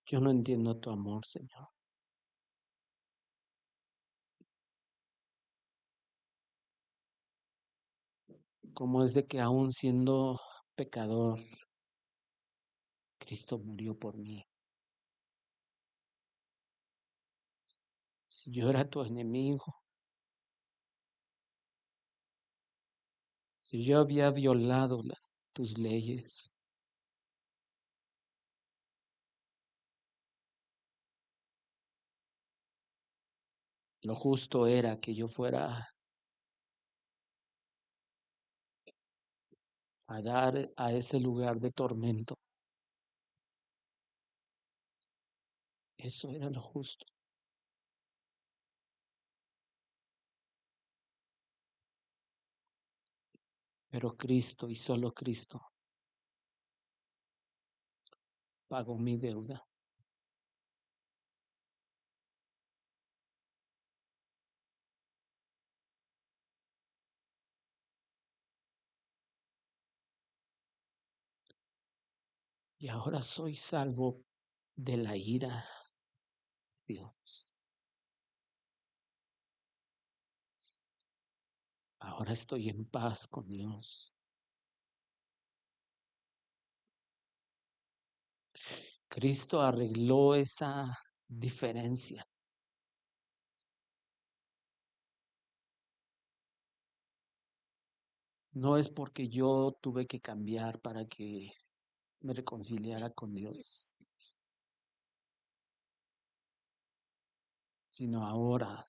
[SPEAKER 1] Yo no entiendo tu amor, Señor. ¿Cómo es de que aún siendo pecador, Cristo murió por mí? Si yo era tu enemigo, si yo había violado tus leyes, lo justo era que yo fuera a dar a ese lugar de tormento. Eso era lo justo. Pero Cristo y solo Cristo pagó mi deuda. Y ahora soy salvo de la ira de Dios. Ahora estoy en paz con Dios. Cristo arregló esa diferencia. No es porque yo tuve que cambiar para que me reconciliara con Dios, sino ahora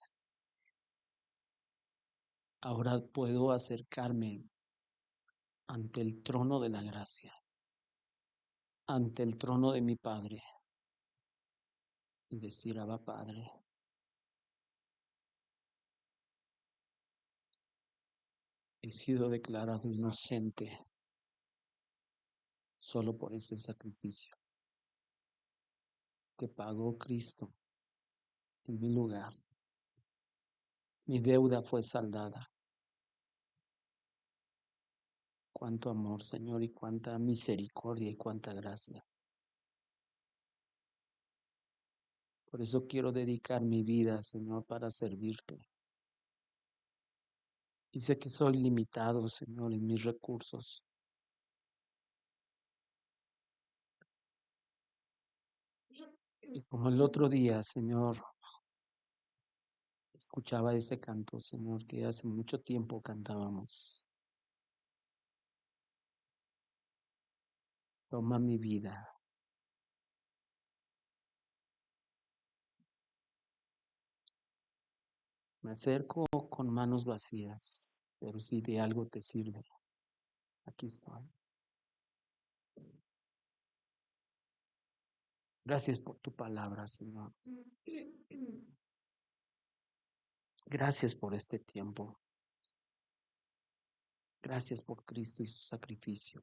[SPEAKER 1] puedo acercarme ante el trono de la gracia, ante el trono de mi Padre y decir, Abba Padre, he sido declarado inocente solo por ese sacrificio que pagó Cristo en mi lugar. Mi deuda fue saldada. Cuánto amor, Señor, y cuánta misericordia y cuánta gracia. Por eso quiero dedicar mi vida, Señor, para servirte. Y sé que soy limitado, Señor, en mis recursos. Y como el otro día, Señor, escuchaba ese canto, Señor, que hace mucho tiempo cantábamos. Toma mi vida. Me acerco con manos vacías, pero si de algo te sirve, aquí estoy. Gracias por tu palabra, Señor. Gracias por este tiempo. Gracias por Cristo y su sacrificio.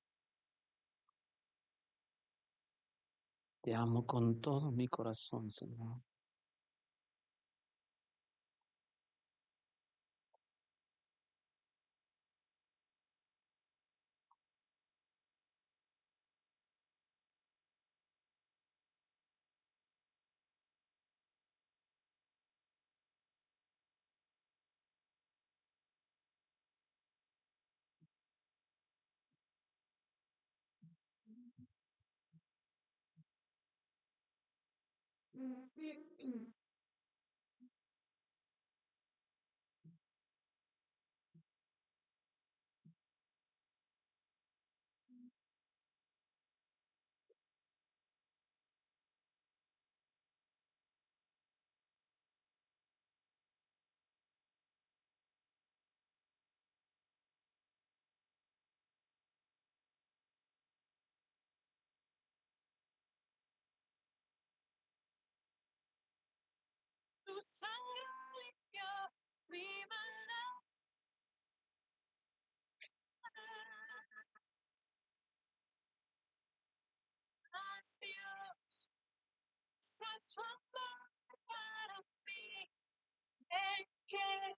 [SPEAKER 1] Te amo con todo mi corazón, Señor. Tu sangre limpió mi maldad. Dios, nuestro amor para mí, el que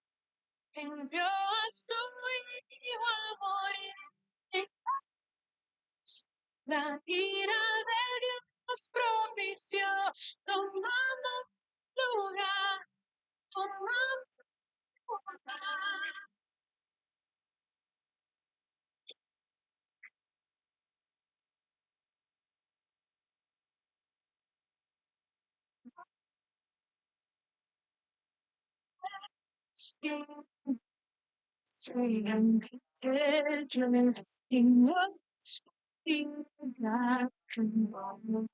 [SPEAKER 1] envió a su hijo a morir. La ira de Dios propició, tomando lugar, tomando lugar. Freedom, vigilance, in what in black and white,